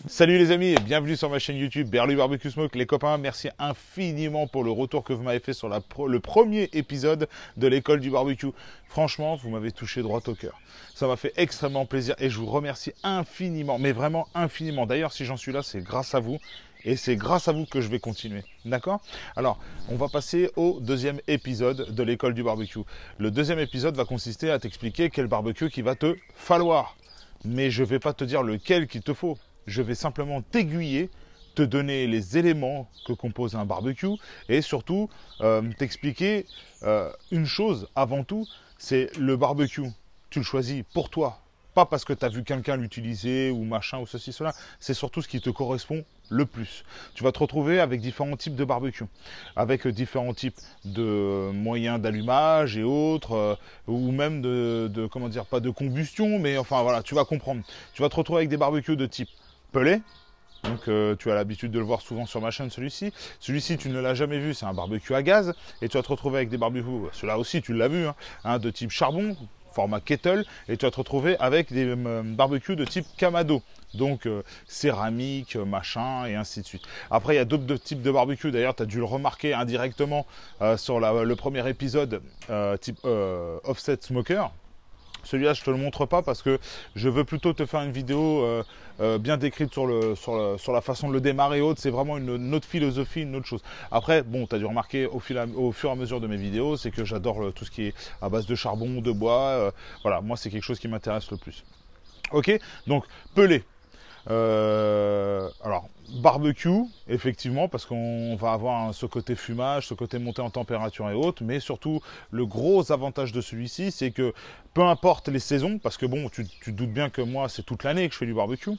Salut les amis et bienvenue sur ma chaîne YouTube Berlu Barbecue Smoke. Les copains, merci infiniment pour le retour que vous m'avez fait sur le premier épisode de l'école du barbecue. Franchement, vous m'avez touché droit au cœur. Ça m'a fait extrêmement plaisir et je vous remercie infiniment, mais vraiment infiniment. D'ailleurs, si j'en suis là, c'est grâce à vous. Et c'est grâce à vous que je vais continuer. D'accord? Alors, on va passer au deuxième épisode de l'école du barbecue. Le deuxième épisode va consister à t'expliquer quel barbecue qu'il va te falloir. Mais je ne vais pas te dire lequel qu'il te faut. Je vais simplement t'aiguiller, te donner les éléments que compose un barbecue et surtout t'expliquer une chose avant tout, c'est le barbecue. Tu le choisis pour toi, pas parce que tu as vu quelqu'un l'utiliser ou machin ou ceci, cela. C'est surtout ce qui te correspond le plus. Tu vas te retrouver avec différents types de barbecue, avec différents types de moyens d'allumage et autres, ou même comment dire, pas de combustion, mais enfin voilà, tu vas comprendre. Tu vas te retrouver avec des barbecues de type pelé. Donc tu as l'habitude de le voir souvent sur ma chaîne, celui-ci. Celui-ci, tu ne l'as jamais vu, c'est un barbecue à gaz. Et tu vas te retrouver avec des barbecues, celui-là aussi, tu l'as vu, hein, de type charbon, format kettle. Et tu vas te retrouver avec des barbecues de type Kamado. Donc céramique, machin, et ainsi de suite. Après, il y a d'autres types de barbecues. D'ailleurs, tu as dû le remarquer indirectement sur le premier épisode, type offset smoker. Celui-là, je ne te le montre pas parce que je veux plutôt te faire une vidéo bien décrite sur la façon de le démarrer et autres. C'est vraiment une autre philosophie, une autre chose. Après, bon, tu as dû remarquer au fur et à mesure de mes vidéos, c'est que j'adore tout ce qui est à base de charbon, de bois. Voilà, moi, c'est quelque chose qui m'intéresse le plus. Ok, donc pelé. Alors, barbecue, effectivement, parce qu'on va avoir ce côté fumage, ce côté montée en température et autres, mais surtout, le gros avantage de celui-ci, c'est que peu importe les saisons, parce que bon, tu te doutes bien que moi, c'est toute l'année que je fais du barbecue.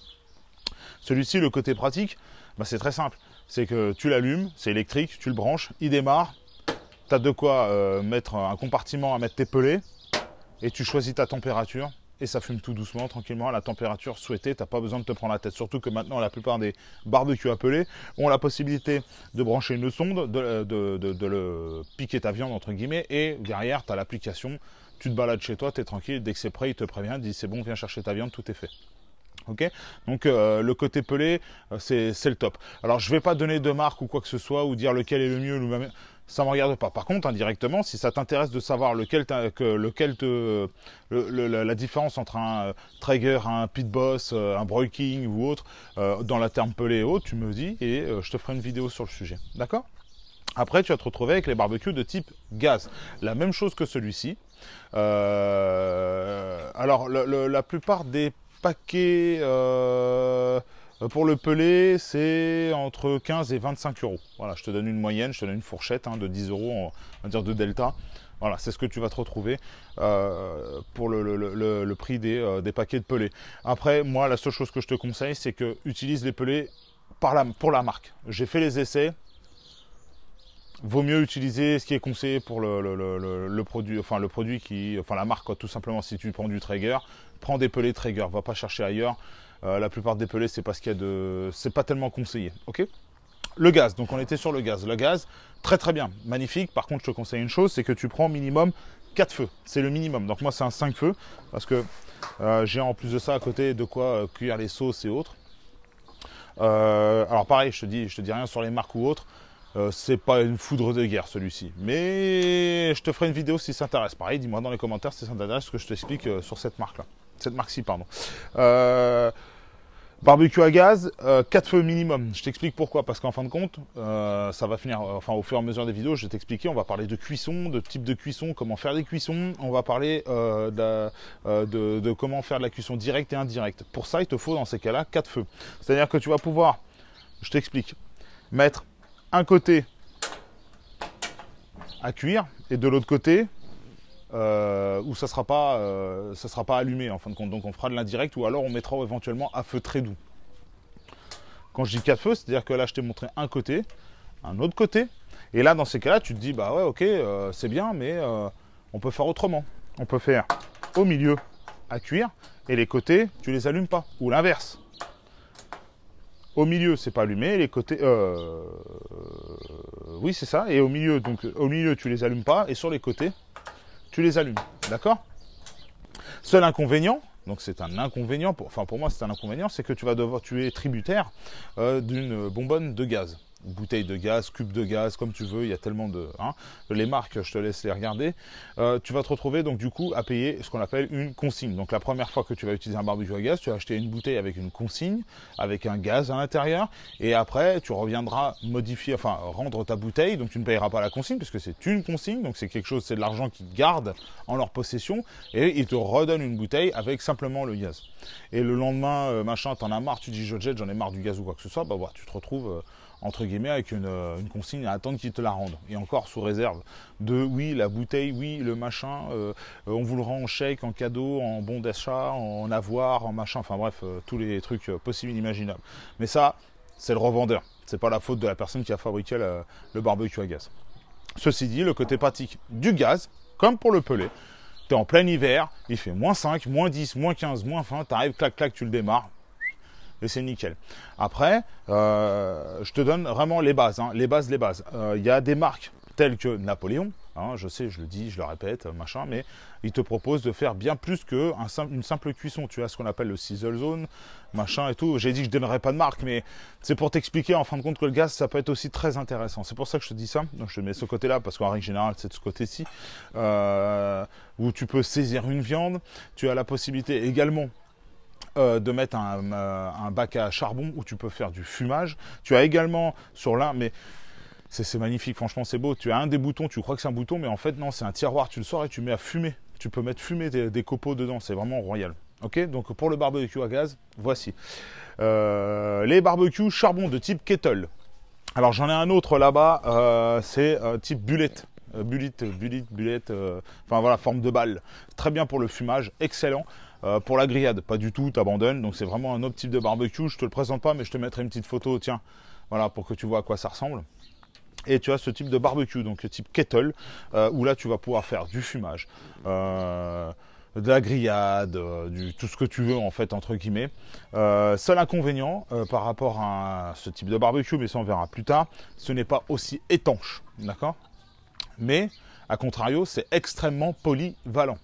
Celui-ci, le côté pratique, bah, c'est très simple. C'est que tu l'allumes, c'est électrique, tu le branches, il démarre, tu as de quoi mettre un compartiment à mettre tes pelés, et tu choisis ta température. Et ça fume tout doucement, tranquillement, à la température souhaitée. Tu n'as pas besoin de te prendre la tête. Surtout que maintenant, la plupart des barbecues appelés ont la possibilité de brancher une sonde, de le piquer ta viande, entre guillemets. Et derrière, tu as l'application. Tu te balades chez toi, tu es tranquille. Dès que c'est prêt, il te prévient. Il dit c'est bon, viens chercher ta viande, tout est fait. Ok, donc le côté pelé, c'est le top. Alors je ne vais pas donner de marque ou quoi que ce soit, ou dire lequel est le mieux, ça ne me regarde pas. Par contre, indirectement, si ça t'intéresse de savoir la différence entre un Traeger, un Pit Boss, un Broil King ou autre, dans la terme pelé et autres, tu me dis et je te ferai une vidéo sur le sujet. D'accord ? Après, tu vas te retrouver avec les barbecues de type gaz. La même chose que celui-ci. Alors, la plupart des paquet pour le pelé, c'est entre 15 et 25 euros. Voilà, je te donne une moyenne, je te donne une fourchette de 10 euros, on va dire de Delta. Voilà, c'est ce que tu vas te retrouver pour le prix des paquets de pelés. Après, moi, la seule chose que je te conseille, c'est que utilise les pelés pour la marque. J'ai fait les essais. Vaut mieux utiliser ce qui est conseillé pour le produit, enfin la marque, quoi, tout simplement. Si tu prends du Traeger, prends des pelés Traeger, va pas chercher ailleurs. La plupart des pelés, c'est pas ce qu'il y a de, c'est pas tellement conseillé. Ok. Le gaz, donc on était sur le gaz. Le gaz, très très bien, magnifique. Par contre, je te conseille une chose, c'est que tu prends minimum 4 feux. C'est le minimum. Donc moi, c'est un 5 feux parce que j'ai en plus de ça à côté de quoi cuire les sauces et autres. Alors pareil, je te dis rien sur les marques ou autres. C'est pas une foudre de guerre celui-ci, mais je te ferai une vidéo si ça t'intéresse. Pareil, dis-moi dans les commentaires si ça t'intéresse ce que je t'explique sur cette marque-là. Cette marque-ci, pardon. Barbecue à gaz, 4 feux minimum. Je t'explique pourquoi. Parce qu'en fin de compte, ça va finir, enfin au fur et à mesure des vidéos, je vais t'expliquer. On va parler de cuisson, de type de cuisson, comment faire des cuissons. On va parler de comment faire de la cuisson directe et indirecte. Pour ça, il te faut dans ces cas-là 4 feux. C'est-à-dire que tu vas pouvoir, je t'explique, mettre un côté à cuire et de l'autre côté où ça sera pas allumé en fin de compte. Donc on fera de l'indirect ou alors on mettra éventuellement à feu très doux. Quand je dis 4 feux, c'est-à-dire que là je t'ai montré un côté, un autre côté, et là dans ces cas-là tu te dis bah ouais ok c'est bien mais on peut faire autrement. On peut faire au milieu à cuire et les côtés tu les allumes pas ou l'inverse. Au milieu, c'est pas allumé, les côtés... oui, c'est ça. Et au milieu, donc au milieu, tu les allumes pas. Et sur les côtés, tu les allumes. D'accord ? Seul inconvénient, donc c'est un inconvénient, enfin pour moi c'est un inconvénient, c'est que tu es tributaire d'une bonbonne de gaz. Bouteille de gaz, cube de gaz, comme tu veux, il y a tellement de... Hein, les marques, je te laisse les regarder. Tu vas te retrouver donc du coup à payer ce qu'on appelle une consigne. Donc la première fois que tu vas utiliser un barbecue à gaz, tu vas acheter une bouteille avec une consigne, avec un gaz à l'intérieur, et après tu reviendras modifier, enfin rendre ta bouteille, donc tu ne payeras pas la consigne, parce que c'est une consigne, donc c'est quelque chose, c'est de l'argent qu'ils gardent en leur possession, et ils te redonnent une bouteille avec simplement le gaz. Et le lendemain, machin, t'en as marre, tu dis je jette, j'en ai marre du gaz ou quoi que ce soit, bah voilà, tu te retrouves... entre guillemets, avec une consigne à attendre qu'ils te la rendent. Et encore sous réserve de, oui, la bouteille, oui, le machin, on vous le rend en chèque, en cadeau, en bon d'achat, en avoir, en machin, enfin bref, tous les trucs possibles et inimaginables. Mais ça, c'est le revendeur. C'est pas la faute de la personne qui a fabriqué le barbecue à gaz. Ceci dit, le côté pratique du gaz, comme pour le pellet, tu es en plein hiver, il fait moins 5, moins 10, moins 15, moins 20, tu arrives, clac, clac, tu le démarres. Et c'est nickel. Après, je te donne vraiment les bases. Hein, les bases. Il y a des marques telles que Napoléon. Hein, je sais, je le dis, je le répète, machin, mais ils te proposent de faire bien plus qu'une simple cuisson. Tu as ce qu'on appelle le sizzle zone, machin et tout. J'ai dit que je ne donnerais pas de marque, mais c'est pour t'expliquer en fin de compte que le gaz, ça peut être aussi très intéressant. C'est pour ça que je te dis ça. Donc je te mets ce côté-là, parce qu'en règle générale, c'est de ce côté-ci, où tu peux saisir une viande. Tu as la possibilité également de mettre un bac à charbon où tu peux faire du fumage. Tu as également sur l'un, mais c'est magnifique, franchement c'est beau. Tu as un des boutons, tu crois que c'est un bouton, mais en fait non, c'est un tiroir, tu le sors et tu mets à fumer. Tu peux mettre fumer des copeaux dedans, c'est vraiment royal. Ok, donc pour le barbecue à gaz, voici. Les barbecues charbon de type kettle. Alors j'en ai un autre là-bas, c'est type bullette. Bullette, enfin voilà, forme de balle. Très bien pour le fumage, excellent. Pour la grillade, pas du tout, t'abandonnes. Donc c'est vraiment un autre type de barbecue. Je te le présente pas, mais je te mettrai une petite photo, tiens, voilà, pour que tu vois à quoi ça ressemble. Et tu as ce type de barbecue, donc type kettle, où là tu vas pouvoir faire du fumage, de la grillade, tout ce que tu veux en fait, entre guillemets. Seul inconvénient par rapport à ce type de barbecue, mais ça on verra plus tard, ce n'est pas aussi étanche, d'accord? Mais, à contrario, c'est extrêmement polyvalent.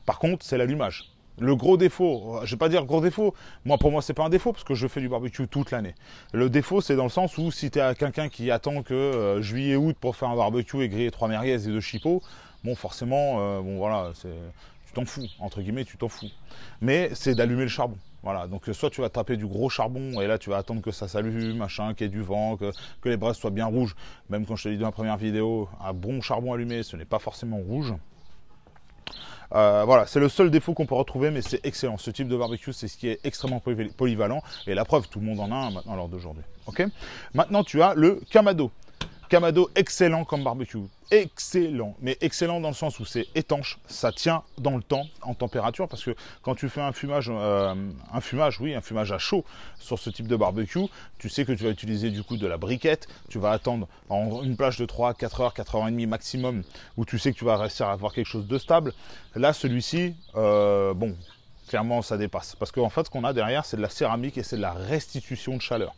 Par contre, c'est l'allumage. Le gros défaut, je ne vais pas dire gros défaut, pour moi c'est pas un défaut parce que je fais du barbecue toute l'année. Le défaut c'est dans le sens où si tu es quelqu'un qui attend que juillet-août pour faire un barbecue et griller 3 merguez et 2 chipots, bon forcément, bon voilà, tu t'en fous, entre guillemets tu t'en fous. Mais c'est d'allumer le charbon. Voilà, donc soit tu vas taper du gros charbon et là tu vas attendre que ça s'allume, machin, qu'il y ait du vent, que les braises soient bien rouges. Même quand je te l'ai dit dans la première vidéo, un bon charbon allumé ce n'est pas forcément rouge. Voilà, c'est le seul défaut qu'on peut retrouver, mais c'est excellent. Ce type de barbecue, c'est ce qui est extrêmement polyvalent. Et la preuve, tout le monde en a un maintenant à l'heure d'aujourd'hui. Okay, maintenant, tu as le Kamado. Kamado, excellent comme barbecue. Excellent. Mais excellent dans le sens où c'est étanche. Ça tient dans le temps, en température. Parce que quand tu fais un fumage à chaud sur ce type de barbecue, tu sais que tu vas utiliser du coup de la briquette. Tu vas attendre en une plage de 3, 4 heures, 4 heures et demie maximum, où tu sais que tu vas réussir à avoir quelque chose de stable. Là, celui-ci, bon, clairement, ça dépasse. Parce qu'en fait, ce qu'on a derrière, c'est de la céramique et c'est de la restitution de chaleur.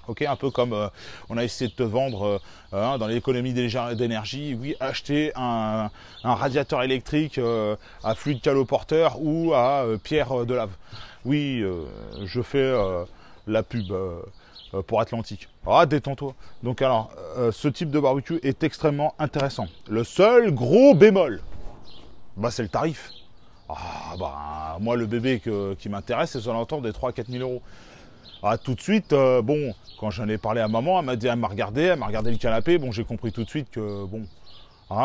Ok, un peu comme on a essayé de te vendre dans l'économie d'énergie, oui, acheter un radiateur électrique à fluide caloporteur ou à pierre de lave. Oui, je fais la pub pour Atlantique. Ah, détends-toi. Donc alors, ce type de barbecue est extrêmement intéressant. Le seul gros bémol, bah, c'est le tarif. Ah, bah, moi, le bébé qui m'intéresse, c'est sur l'entour des 3 à 4 000 euros. Ah, tout de suite, bon, quand j'en ai parlé à maman, elle m'a regardé le canapé, bon, j'ai compris tout de suite que, bon,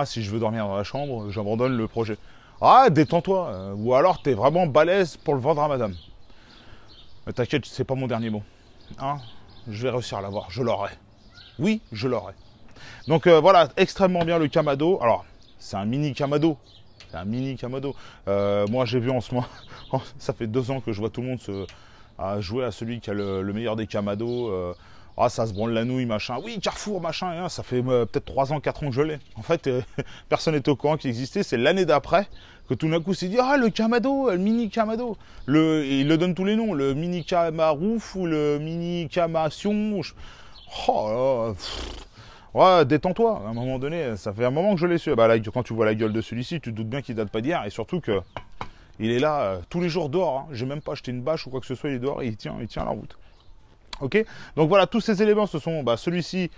si je veux dormir dans la chambre, j'abandonne le projet. Ah, détends-toi, ou alors t'es vraiment balèze pour le vendre à madame. Mais t'inquiète, c'est pas mon dernier mot. Hein, je vais réussir à l'avoir, je l'aurai. Oui, je l'aurai. Donc voilà, extrêmement bien le Kamado. Alors, c'est un mini Kamado. C'est un mini Kamado. Moi, j'ai vu en ce moment, ça fait 2 ans que je vois tout le monde à jouer à celui qui a le meilleur des Kamado. Ça se branle la nouille, machin. Oui, Carrefour, machin. Hein, ça fait peut-être 3 ans, 4 ans que je l'ai. En fait, personne n'était au courant qu'il existait. C'est l'année d'après que tout d'un coup, s'est dit, le Kamado, le mini Kamado. Il le donne tous les noms. Le mini Kamarouf ou le mini Kamation. Oh là là. Ouais, détends-toi. À un moment donné, ça fait un moment que je l'ai su. Bah, là, quand tu vois la gueule de celui-ci, tu te doutes bien qu'il date pas d'hier. Et surtout que Il est là tous les jours dehors. Hein. J'ai même pas acheté une bâche ou quoi que ce soit, il est dehors et il tient la route. Ok. Donc voilà, tous ces éléments, ce sont celui-ci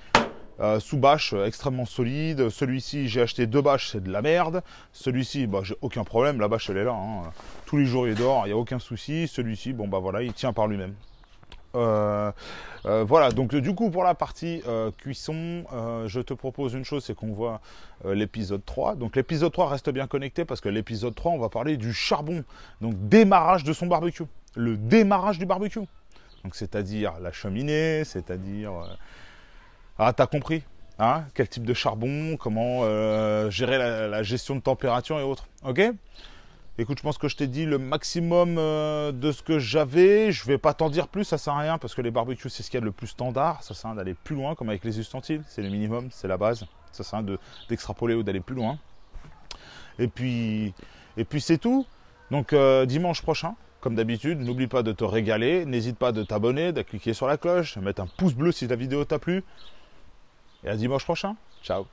sous bâche extrêmement solide. Celui-ci, j'ai acheté 2 bâches, c'est de la merde. Celui-ci, j'ai aucun problème, la bâche elle est là. Hein. Tous les jours il est dehors, il n'y a aucun souci. Celui-ci, voilà, il tient par lui-même. Voilà, donc du coup pour la partie cuisson, je te propose une chose, c'est qu'on voit l'épisode 3. Donc l'épisode 3 reste bien connecté parce que l'épisode 3, on va parler du charbon. Donc démarrage de son barbecue. Le démarrage du barbecue. Donc c'est-à-dire la cheminée, c'est-à-dire... Ah, t'as compris hein, quel type de charbon, comment gérer la gestion de température et autres. Ok. Écoute, je pense que je t'ai dit le maximum de ce que j'avais. Je vais pas t'en dire plus, ça sert à rien, parce que les barbecues, c'est ce qu'il y a de le plus standard. Ça sert à rien d'aller plus loin, comme avec les ustensiles. C'est le minimum, c'est la base. Ça sert à rien d'extrapoler ou d'aller plus loin. Et puis c'est tout. Donc dimanche prochain, comme d'habitude, n'oublie pas de te régaler. N'hésite pas de t'abonner, de cliquer sur la cloche, de mettre un pouce bleu si la vidéo t'a plu. Et à dimanche prochain. Ciao.